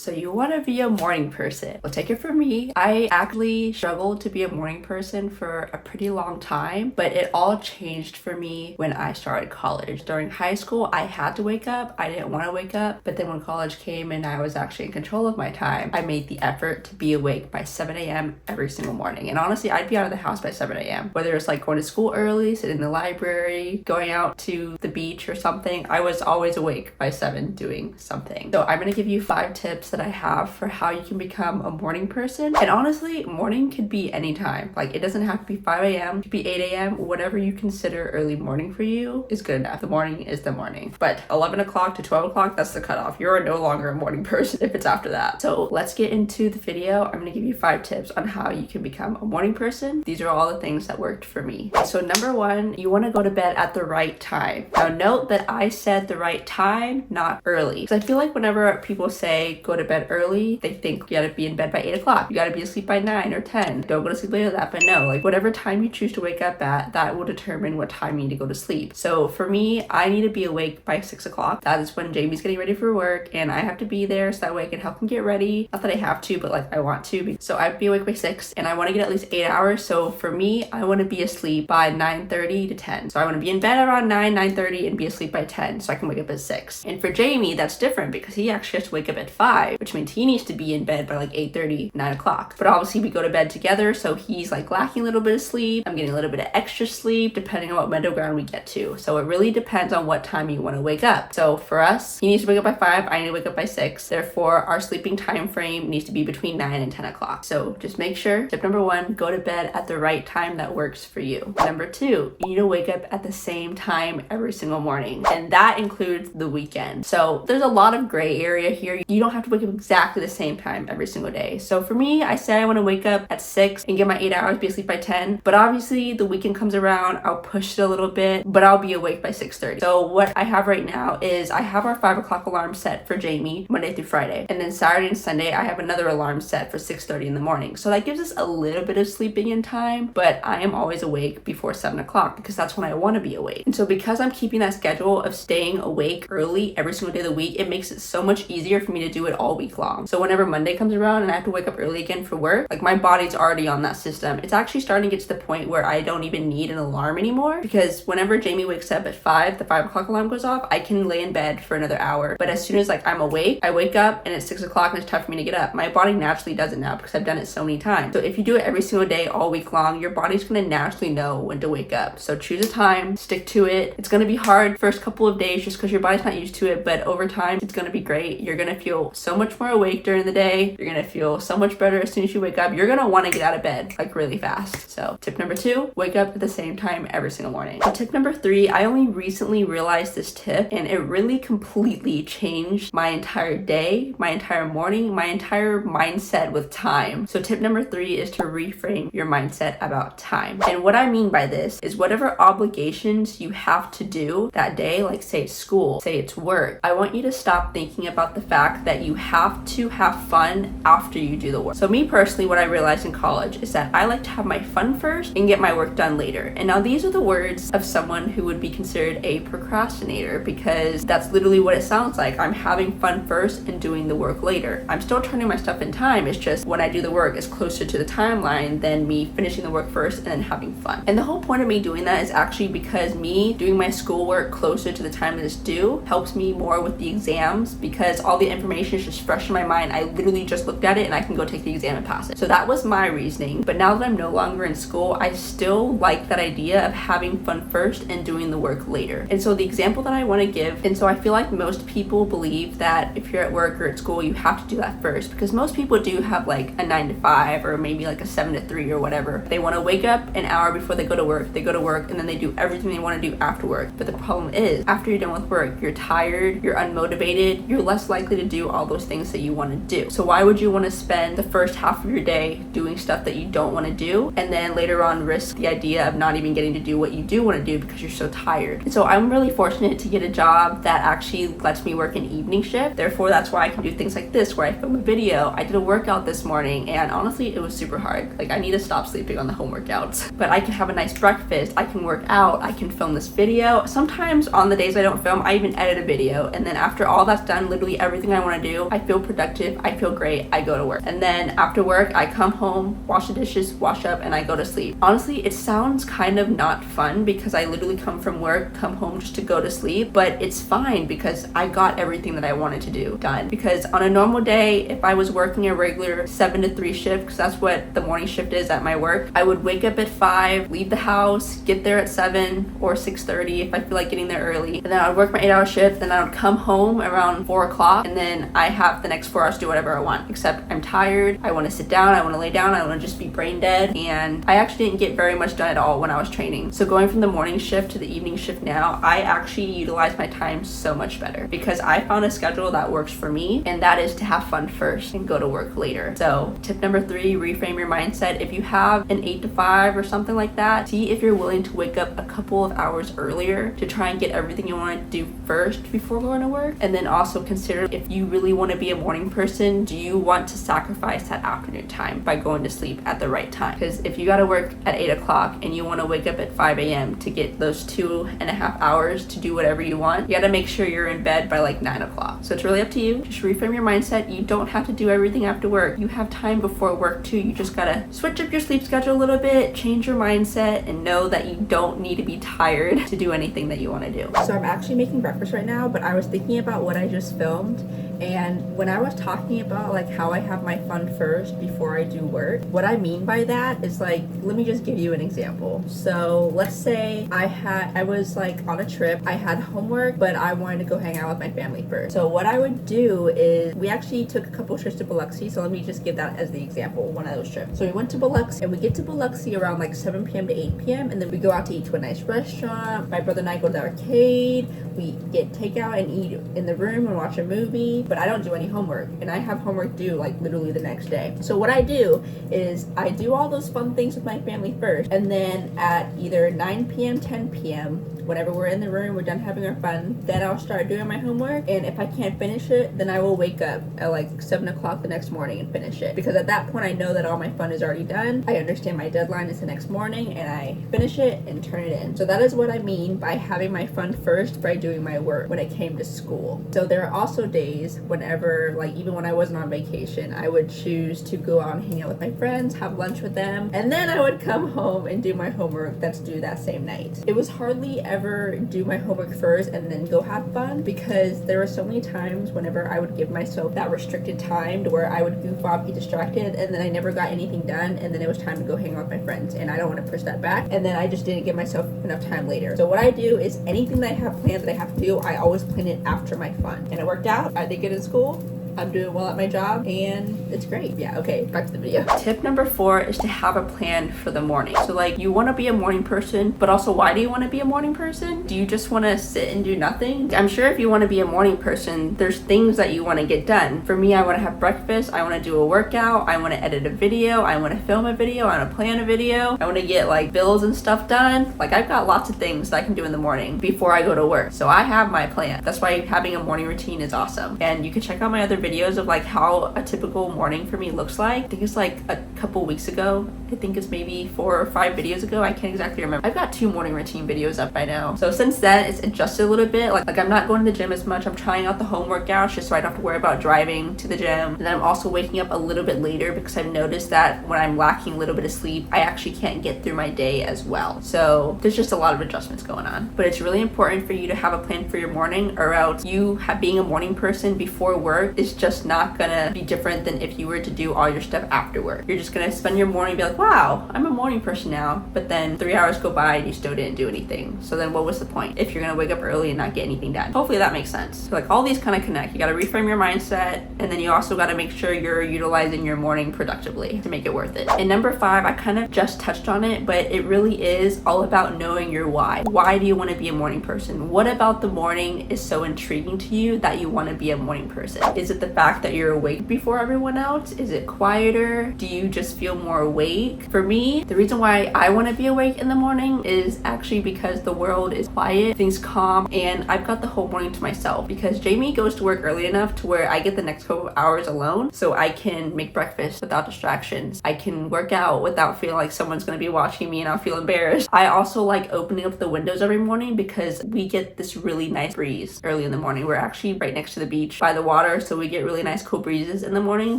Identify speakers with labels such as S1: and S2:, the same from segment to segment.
S1: So you want to be a morning person. Well, take it from me. I actually struggled to be a morning person for a pretty long time, but it all changed for me when I started college. During high school, I had to wake up. I didn't want to wake up, but then when college came and I was actually in control of my time, I made the effort to be awake by 7 a.m. every single morning. And honestly, I'd be out of the house by 7 a.m. Whether it's like going to school early, sitting in the library, going out to the beach or something, I was always awake by 7 doing something. So I'm going to give you 5 tips that I have for how you can become a morning person. And honestly, morning could be any time. Like, it doesn't have to be 5 a.m. It could be 8 a.m. Whatever you consider early morning for you is good enough. The morning is the morning. But 11 o'clock to 12 o'clock, that's the cutoff. You're no longer a morning person if it's after that. So let's get into the video. I'm going to give you 5 tips on how you can become a morning person. These are all the things that worked for me. So number 1, you want to go to bed at the right time. Now note that I said the right time, not early. Because I feel like whenever people say go to bed early, they think you gotta be in bed by 8 o'clock. You gotta be asleep by 9 or 10. Don't go to sleep later than that. But no, like whatever time you choose to wake up at, that will determine what time you need to go to sleep. So for me, I need to be awake by 6 o'clock. That is when Jamie's getting ready for work and I have to be there so that way I can help him get ready. Not that I have to, but like I want to. So I'd be awake by 6 and I want to get at least 8 hours. So for me, I want to be asleep by 9:30 to 10. So I want to be in bed around 9:30 and be asleep by 10 so I can wake up at 6. And for Jamie, that's different because he actually has to wake up at 5, which means he needs to be in bed by like 8:30, 9 o'clock. But obviously we go to bed together, so he's like lacking a little bit of sleep. I'm getting a little bit of extra sleep depending on what middle ground we get to. So it really depends on what time you want to wake up. So for us, he needs to wake up by 5, I need to wake up by 6. Therefore, our sleeping time frame needs to be between 9 and 10 o'clock. So just make sure, tip number 1, go to bed at the right time that works for you. Number 2, you need to wake up at the same time every single morning. And that includes the weekend. So there's a lot of gray area here. You don't have to wake up exactly the same time every single day. So for me, I say I want to wake up at 6 and get my 8 hours, be asleep by 10. But obviously the weekend comes around, I'll push it a little bit, but I'll be awake by 6:30. So what I have right now is I have our 5 o'clock alarm set for Jamie Monday through Friday. And then Saturday and Sunday, I have another alarm set for 6:30 in the morning. So that gives us a little bit of sleeping in time, but I am always awake before 7 o'clock because that's when I want to be awake. And so because I'm keeping that schedule of staying awake early every single day of the week, it makes it so much easier for me to do it all week long. So whenever Monday comes around and I have to wake up early again for work, like my body's already on that system. It's actually starting to get to the point where I don't even need an alarm anymore because whenever Jamie wakes up at 5, the 5 o'clock alarm goes off, I can lay in bed for another hour. But as soon as like I'm awake, I wake up and it's 6 o'clock and it's time for me to get up. My body naturally does it now because I've done it so many times. So if you do it every single day all week long, your body's gonna naturally know when to wake up. So choose a time, stick to it. It's gonna be hard first couple of days just because your body's not used to it, but over time it's gonna be great. You're gonna feel so much more awake during the day. You're gonna feel so much better as soon as you wake up. You're gonna want to get out of bed like really fast. So tip number 2, wake up at the same time every single morning. And tip number 3, I only recently realized this tip and it really completely changed my entire day, my entire morning, my entire mindset with time. So tip number 3 is to reframe your mindset about time. And what I mean by this is whatever obligations you have to do that day, like say it's school, say it's work, I want you to stop thinking about the fact that you have to have fun after you do the work. So me personally, what I realized in college is that I like to have my fun first and get my work done later. And now these are the words of someone who would be considered a procrastinator because that's literally what it sounds like. I'm having fun first and doing the work later. I'm still turning my stuff in time. It's just when I do the work, it's closer to the timeline than me finishing the work first and then having fun. And the whole point of me doing that is actually because me doing my schoolwork closer to the time that it's due helps me more with the exams because all the information is just fresh in my mind. I literally just looked at it and I can go take the exam and pass it. So that was my reasoning. But now that I'm no longer in school, I still like that idea of having fun first and doing the work later. And so the example that I want to give, and so I feel like most people believe that if you're at work or at school, you have to do that first because most people do have like a 9 to 5 or maybe like a 7 to 3 or whatever. They want to wake up an hour before they go to work, and then they do everything they want to do after work. But the problem is after you're done with work, you're tired, you're unmotivated, you're less likely to do all those things that you want to do. So why would you want to spend the first half of your day doing stuff that you don't want to do and then later on risk the idea of not even getting to do what you do want to do because you're so tired? And so I'm really fortunate to get a job that actually lets me work an evening shift. Therefore, that's why I can do things like this where I film a video. I did a workout this morning and honestly, it was super hard. Like I need to stop sleeping on the home workouts. But I can have a nice breakfast, I can work out, I can film this video. Sometimes on the days I don't film, I even edit a video. And then after all that's done, literally everything I want to do, I feel productive, I feel great, I go to work. And then after work, I come home, wash the dishes, wash up, and I go to sleep. Honestly, it sounds kind of not fun because I literally come from work, come home just to go to sleep, but it's fine because I got everything that I wanted to do done. Because on a normal day, if I was working a regular 7 to 3 shift, because that's what the morning shift is at my work, I would wake up at 5, leave the house, get there at 7 or 6:30 if I feel like getting there early, and then I would work my 8-hour shift, then I would come home around 4 o'clock, and then I have the next 4 hours to do whatever I want, except I'm tired, I want to sit down, I want to lay down, I want to just be brain dead, and I actually didn't get very much done at all when I was training. So going from the morning shift to the evening shift now, I actually utilize my time so much better because I found a schedule that works for me, and that is to have fun first and go to work later. So tip number 3, reframe your mindset. If you have an 8 to 5 or something like that, see if you're willing to wake up a couple of hours earlier to try and get everything you want to do first before going to work. And then also consider, if you really want to be a morning person, do you want to sacrifice that afternoon time by going to sleep at the right time? Because if you got to work at 8 o'clock and you want to wake up at 5 a.m. to get those 2.5 hours to do whatever you want, you got to make sure you're in bed by like 9 o'clock. So it's really up to you. Just reframe your mindset. You don't have to do everything after work. You have time before work too. You just got to switch up your sleep schedule a little bit, change your mindset, and know that you don't need to be tired to do anything that you want to do. So I'm actually making breakfast right now, but I was thinking about what I just filmed, and when I was talking about like how I have my fun first before I do work, what I mean by that is like, let me just give you an example. So let's say I was like on a trip, I had homework, but I wanted to go hang out with my family first. So what I would do is, we actually took a couple trips to Biloxi, so let me just give that as the example, one of those trips. So we went to Biloxi, and we get to Biloxi around like 7 p.m. to 8 p.m. and then we go out to eat to a nice restaurant. My brother and I go to the arcade, we get takeout and eat in the room and watch a movie, but I don't do any homework, and I have homework due like literally the next day. So what I do is I do all those fun things with my family first, and then at either 9 p.m., 10 p.m., whenever we're in the room, we're done having our fun, then I'll start doing my homework. And if I can't finish it, then I will wake up at like 7 o'clock the next morning and finish it, because at that point I know that all my fun is already done. I understand my deadline is the next morning, and I finish it and turn it in. So that is what I mean by having my fun first by doing my work when it came to school. So there are also days whenever, like even when I wasn't on vacation, I would choose to go out and hang out with my friends, have lunch with them, and then I would come home and do my homework that's due that same night. It was hardly ever do my homework first and then go have fun, because there were so many times whenever I would give myself that restricted time to where I would goof off, be distracted, and then I never got anything done, and then it was time to go hang out with my friends, and I don't want to push that back, and then I just didn't give myself enough time later. So what I do is anything that I have planned that I have to do, I always plan it after my fun, and it worked out. I did good in school, I'm doing well at my job, and it's great. Yeah, okay, back to the video. Tip number 4 is to have a plan for the morning. So like, you want to be a morning person, but also why do you want to be a morning person? Do you just want to sit and do nothing? I'm sure if you want to be a morning person, there's things that you want to get done. For me, I want to have breakfast, I want to do a workout, I want to edit a video, I want to film a video, I want to plan a video, I want to get like bills and stuff done. Like, I've got lots of things that I can do in the morning before I go to work. So I have my plan. That's why having a morning routine is awesome. And you can check out my other videos of like how a typical morning for me looks like. I think it's like a couple weeks ago. I think it's maybe 4 or 5 videos ago. I can't exactly remember. I've got 2 morning routine videos up by now. So since then, it's adjusted a little bit. Like I'm not going to the gym as much. I'm trying out the home workouts just so I don't have to worry about driving to the gym. And then I'm also waking up a little bit later because I've noticed that when I'm lacking a little bit of sleep, I actually can't get through my day as well. So there's just a lot of adjustments going on. But it's really important for you to have a plan for your morning, or else you being a morning person before work is just not gonna be different than if you were to do all your stuff after work. You're just gonna spend your morning and be like, wow, I'm a morning person now, but then 3 hours go by and you still didn't do anything. So then what was the point if you're gonna wake up early and not get anything done? Hopefully that makes sense. So like, all these kind of connect. You gotta reframe your mindset, and then you also gotta make sure you're utilizing your morning productively to make it worth it. And number 5, I kind of just touched on it, but it really is all about knowing your why. Why do you want to be a morning person? What about the morning is so intriguing to you that you want to be a morning person? Is it the fact that you're awake before everyone else? Is it quieter? Do you just feel more awake? For me, the reason why I want to be awake in the morning is actually because the world is quiet, things calm, and I've got the whole morning to myself, because Jamie goes to work early enough to where I get the next couple of hours alone, so I can make breakfast without distractions. I can work out without feeling like someone's going to be watching me and I'll feel embarrassed. I also like opening up the windows every morning because we get this really nice breeze early in the morning. We're actually right next to the beach by the water, so we get really nice cool breezes in the morning,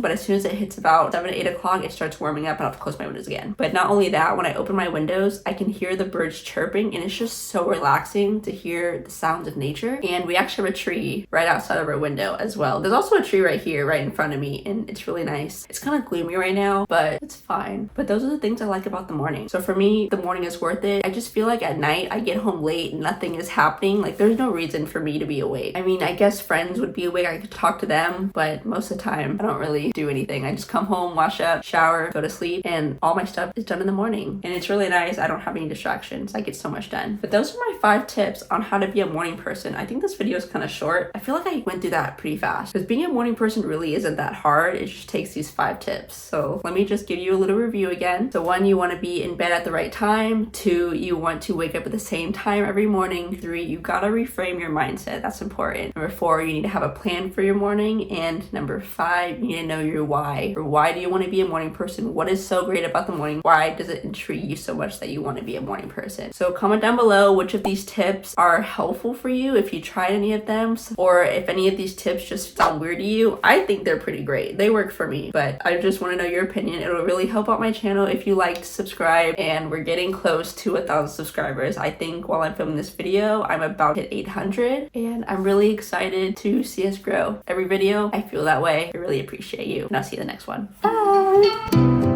S1: but as soon as it hits about 7 to 8 o'clock, it starts warming up and I have to close my windows again. But not only that, when I open my windows, I can hear the birds chirping, and it's just so relaxing to hear the sounds of nature. And we actually have a tree right outside of our window as well. There's also a tree right here, right in front of me, and it's really nice. It's kind of gloomy right now, but it's fine. But those are the things I like about the morning. So for me, the morning is worth it. I just feel like at night, I get home late and nothing is happening. Like there's no reason for me to be awake. I mean, I guess friends would be awake. I could talk to them, but most of the time, I don't really do anything. I just come home, wash up, shower, go to sleep, and all my stuff is done in the morning. And it's really nice. I don't have any distractions. I get so much done. But those are my 5 tips on how to be a morning person. I think this video is kind of short. I feel like I went through that pretty fast because being a morning person really isn't that hard. It just takes these 5 tips. So let me just give you a little review again. So 1, you want to be in bed at the right time. 2, you want to wake up at the same time every morning. 3, you gotta reframe your mindset. That's important. Number 4, you need to have a plan for your morning. And number 5, you need to know your why. Or why do you want to be a morning person? What is so great about the morning? Why does it intrigue you so much that you want to be a morning person? So comment down below which of these tips are helpful for you, if you tried any of them, or if any of these tips just sound weird to you. I think they're pretty great. They work for me, but I just want to know your opinion. It'll really help out my channel if you like to subscribe, and we're getting close to 1,000 subscribers. I think while I'm filming this video, I'm about to hit 800, and I'm really excited to see us grow. Every video, I feel that way. I really appreciate you, and I'll see you in the next one. Bye!